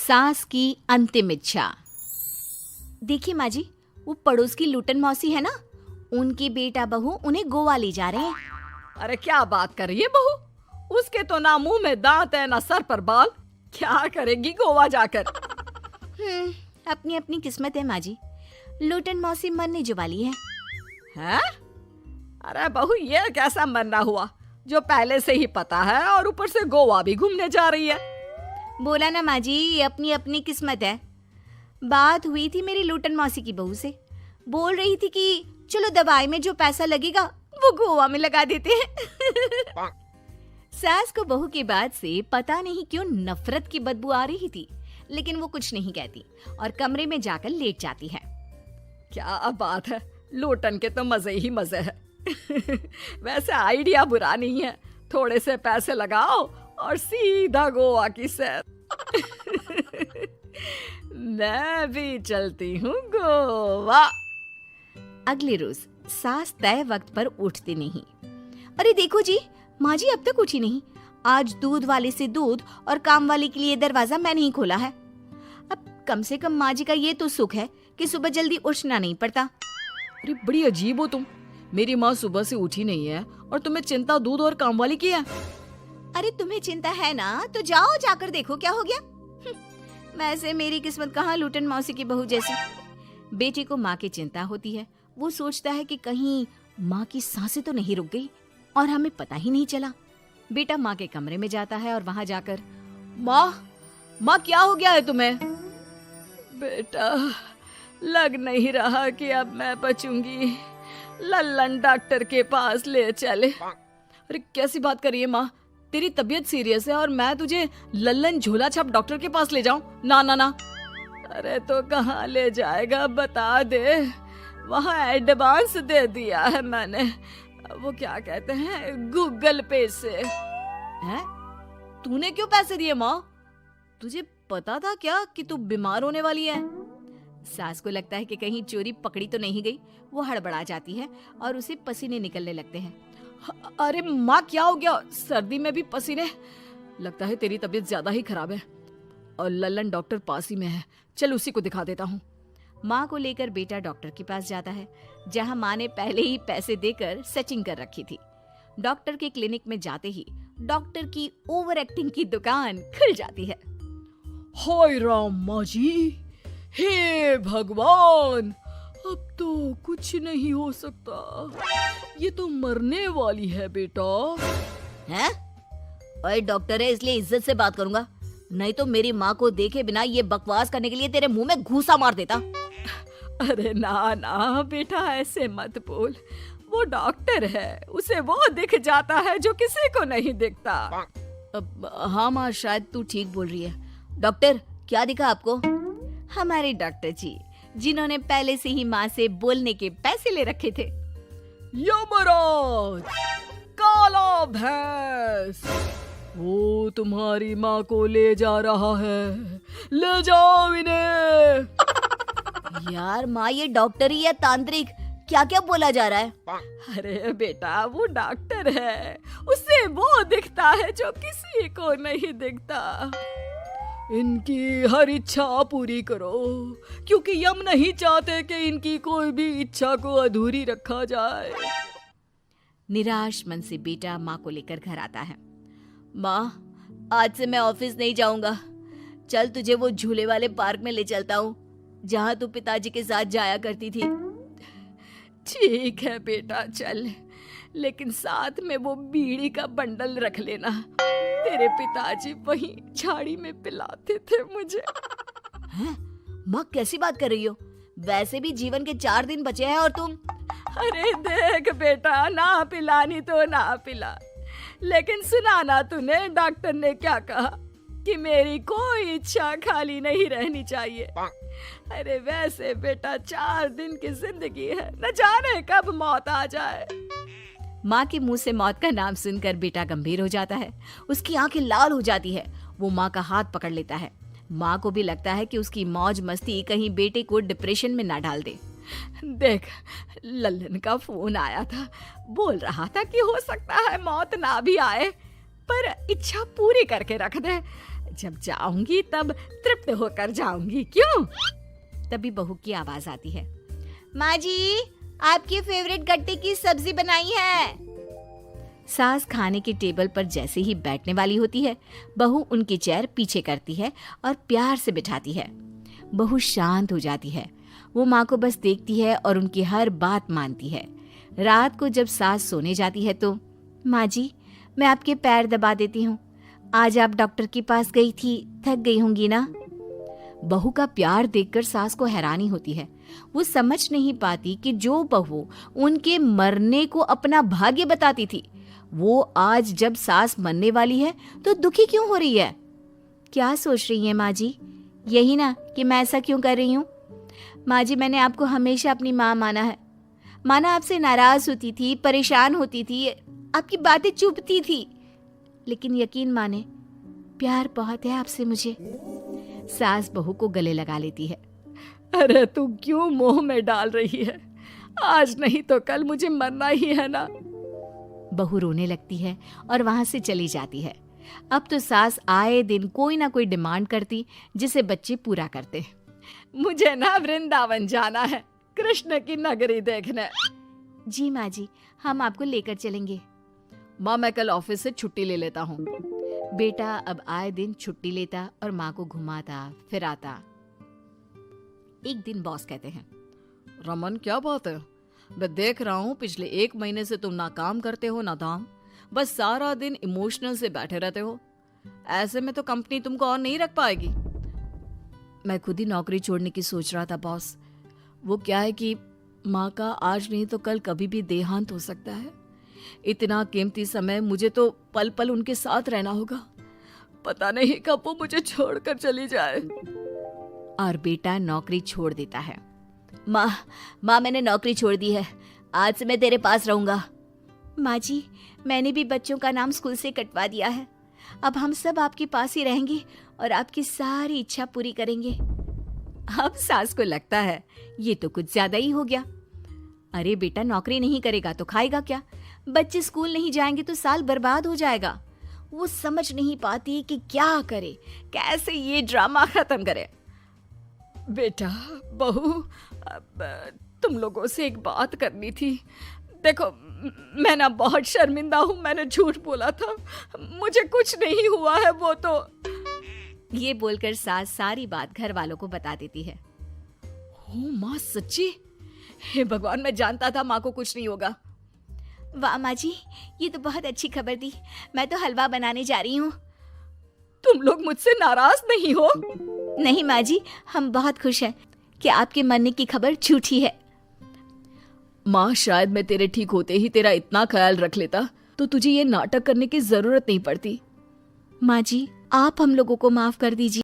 सास की अंतिम इच्छा। देखिए माँ जी, वो पड़ोस की लूटन मौसी है ना, उनकी बेटा बहू उन्हें गोवा ले जा रहे हैं। अरे क्या बात कर रही है बहू, उसके तो ना मुंह में दांत है ना सर पर बाल, क्या करेगी गोवा जाकर। अपनी अपनी किस्मत है माँ जी, लूटन मौसी मरने जो वाली है। हैं? अरे बहू, ये कैसा मरना हुआ जो पहले से ही पता है और ऊपर से गोवा भी घूमने जा रही है। बोला ना माँ जी, ये अपनी अपनी किस्मत है। बात हुई थी मेरी लूटन मौसी की बहू से, बोल रही थी कि चलो दवाई में जो पैसा लगेगा वो गोवा में लगा देते हैं। सास को बहू की बात से पता नहीं क्यों नफरत की बदबू आ रही थी, लेकिन वो कुछ नहीं कहती और कमरे में जाकर लेट जाती है। क्या बात है, लूटन के तो मजे ही मजे है। वैसे आइडिया बुरा नहीं है, थोड़े से पैसे लगाओ और सीधा गोवा की सैर। मैं भी चलती हूँ गोवा। अगले रोज सास तय वक्त पर उठती नहीं। अरे देखो जी, माँ जी अब तक उठी नहीं। आज दूध वाले से दूध और काम वाले के लिए दरवाजा मैंने ही खोला है। अब कम से कम माँ जी का ये तो सुख है कि सुबह जल्दी उठना नहीं पड़ता। अरे बड़ी अजीब हो तुम, मेरी माँ सुबह से उठी नहीं है और तुम्हें चिंता दूध और काम वाली की है। अरे तुम्हें चिंता है ना, तो जाओ जाकर देखो क्या हो गया। वैसे मेरी किस्मत कहाँ लूटन मौसी की बहू जैसी। बेटे को माँ की चिंता होती है, वो सोचता है कि कहीं माँ की सांसें तो नहीं रुक गई और हमें पता ही नहीं चला। बेटा माँ के कमरे में जाता है और वहाँ जाकर, माँ क्या हो गया है तुम्हें? बेटा, लग नहीं रहा कि अब मैं बचूंगी, लल्लन डॉक्टर के पास ले चले। अरे कैसी बात कर रही है माँ, तेरी तबीयत सीरियस है और मैं तुझे लल्लन झोला छाप डॉक्टर के पास ले जाऊं? ना ना ना। अरे तो कहाँ ले जाएगा बता दे, वहाँ एडवांस दे दिया है मैंने, वो क्या कहते हैं गूगल पे से। हैं? तूने क्यों पैसे दिए माँ? तुझे पता था क्या कि तू बीमार होने वाली है? सास को लगता है कि कहीं चोरी पकड़ी तो नहीं गई। वो हड़बड़ा जाती है और उसे पसीने निकलने लगते हैं। अरे माँ क्या हो गया, सर्दी में भी पसीने? लगता है तेरी तबीयत ज्यादा ही खराब है और लल्लन डॉक्टर पास ही में है, चल उसी को दिखा देता हूँ। माँ को लेकर बेटा डॉक्टर के पास जाता है, जहाँ माँ ने पहले ही पैसे देकर सेटिंग कर रखी थी। डॉक्टर के क्लिनिक में जाते ही डॉक्टर की ओवर एक्टिंग की दुकान खुल जाती है। हाय राम माँ जी, हे भगवान, अब तो कुछ नहीं हो सकता, ये तो मरने वाली है बेटा। हैं? ओए डॉक्टर है इसलिए इज्जत से बात करूंगा, नहीं तो मेरी माँ को देखे बिना ये बकवास करने के लिए तेरे मुंह में घूसा मार देता। अरे ना ना बेटा, ऐसे मत बोल, वो डॉक्टर है, उसे वो दिख जाता है जो किसी को नहीं दिखता। हाँ माँ, शायद तू ठीक बोल रही है। डॉक्टर क्या दिखा आपको? हमारे डॉक्टर जी, जिन्होंने पहले से ही माँ से बोलने के पैसे ले रखे थे। यमराज, काला भैंस, वो तुम्हारी माँ को ले जा रहा है, ले जाओ इन्हें। यार माँ, ये डॉक्टर ही है तांत्रिक, क्या क्या बोला जा रहा है? अरे बेटा, वो डॉक्टर है, उसे वो दिखता है जो किसी को नहीं दिखता। इनकी हर इच्छा पूरी करो, क्योंकि यम नहीं चाहते कि इनकी कोई भी इच्छा को अधूरी रखा जाए। निराश मन से बेटा माँ को लेकर घर आता है। माँ, आज से मैं ऑफिस नहीं जाऊंगा, चल तुझे वो झूले वाले पार्क में ले चलता हूँ जहाँ तू पिताजी के साथ जाया करती थी। ठीक है बेटा चल, लेकिन साथ में वो बीड़ी का बंडल रख लेना, तेरे पिताजी वहीं झाड़ी में पिलाते थे मुझे। हैं? माँ कैसी बात कर रही हो? वैसे भी जीवन के 4 दिन बचे हैं और तुम। अरे देख बेटा, ना पिलानी तो ना पिला, लेकिन सुना ना तूने डॉक्टर ने क्या कहा कि मेरी कोई इच्छा खाली नहीं रहनी चाहिए। अरे वैसे बेटा 4 दिन की जिंदगी है, न जाने कब मौत आ जाए। माँ के मुंह से मौत का नाम सुनकर बेटा गंभीर हो जाता है, उसकी आंखें लाल हो जाती है। वो माँ का हाथ पकड़ लेता है। माँ को भी लगता है कि उसकी मौज मस्ती कहीं बेटे को डिप्रेशन में ना डाल दे। देख, लल्लन का फोन आया था, बोल रहा था कि हो सकता है मौत ना भी आए, पर इच्छा पूरी करके रख दे। जब जाऊंगी तब तृप्त होकर जाऊंगी, क्यों? तभी बहू की आवाज आती है, माँ जी आपकी फेवरेट गट्टे की सब्जी बनाई है। सास खाने के टेबल पर जैसे ही बैठने वाली होती है, बहू उनकी चेयर पीछे करती है और प्यार से बिठाती है। बहू शांत हो जाती है। वो माँ को बस देखती है और उनकी हर बात मानती है। रात को जब सास सोने जाती है तो, माँ जी मैं आपके पैर दबा देती हूँ, आज आप डॉक्टर के पास गई थी, थक गई होंगी ना। बहू का प्यार देखकर सास को हैरानी होती है। वो समझ नहीं पाती कि जो बहू उनके मरने को अपना भाग्य बताती थी, वो आज जब सास मरने वाली है तो दुखी क्यों हो रही है। क्या सोच रही है माँ जी? यही ना कि मैं ऐसा क्यों कर रही हूँ। माँ जी मैंने आपको हमेशा अपनी माँ माना है। माना आपसे नाराज होती थी, परेशान होती थी, आपकी बातें चुभती थी, लेकिन यकीन माने प्यार बहुत है आपसे मुझे। सास बहू को गले लगा लेती है। अरे तू क्यों मोह में डाल रही है? आज नहीं तो कल मुझे मरना ही है ना। बहू रोने लगती है और वहां से चली जाती है। अब तो सास आए दिन कोई ना कोई डिमांड करती जिसे बच्चे पूरा करते। मुझे ना वृंदावन जाना है, कृष्ण की नगरी देखने। जी माँ जी हम आपको लेकर चलेंगे। माँ मैं कल ऑफिस से छुट्टी ले लेता हूँ। बेटा अब आए दिन छुट्टी लेता और माँ को घुमाता फिराता। एक दिन बॉस कहते हैं, रमन क्या बात है? मैं देख रहा हूँ पिछले 1 महीने से तुम ना काम करते हो ना दाम, बस सारा दिन इमोशनल से बैठे रहते हो। ऐसे में तो कंपनी तुमको और नहीं रख पाएगी। मैं खुद ही नौकरी छोड़ने की सोच रहा था बॉस। वो क्या है कि माँ का आज नहीं तो कल कभी भी देहांत हो सकता है। इतना कीमती समय मुझे तो पल पल उनके साथ रहना होगा। पता नहीं कब वो मुझे छोड़कर चली जाए। और बेटा नौकरी छोड़ देता है। माँ मैंने नौकरी छोड़ दी है, आज से मैं तेरे पास रहूंगा। माँ जी मैंने भी बच्चों का नाम स्कूल से कटवा दिया है, अब हम सब आपके पास ही रहेंगे और आपकी सारी इच्छा पूरी करेंगे। अब सास को लगता है ये तो कुछ ज्यादा ही हो गया। अरे बेटा नौकरी नहीं करेगा तो खाएगा क्या? बच्चे स्कूल नहीं जाएंगे तो साल बर्बाद हो जाएगा। वो समझ नहीं पाती कि क्या करे, कैसे ये ड्रामा खत्म करे। बेटा बहू अब तुम लोगों से एक बात करनी थी। देखो मैं ना बहुत शर्मिंदा हूँ, मैंने झूठ बोला था, मुझे कुछ नहीं हुआ है। वो तो ये बोलकर सास सारी बात घर वालों को बता देती है। ओ माँ सच्ची? हे भगवान मैं जानता था माँ को कुछ नहीं होगा। वाह माँ जी ये तो बहुत अच्छी खबर दी, मैं तो हलवा बनाने जा रही हूँ। तुम लोग मुझसे नाराज नहीं हो? नहीं माँ जी हम बहुत खुश हैं कि आपके मरने की खबर झूठी है। माँ शायद मैं तेरे ठीक होते ही तेरा इतना ख्याल रख लेता तो तुझे ये नाटक करने की जरूरत नहीं पड़ती। माँ जी आप हम लोगों को माफ कर दीजिए।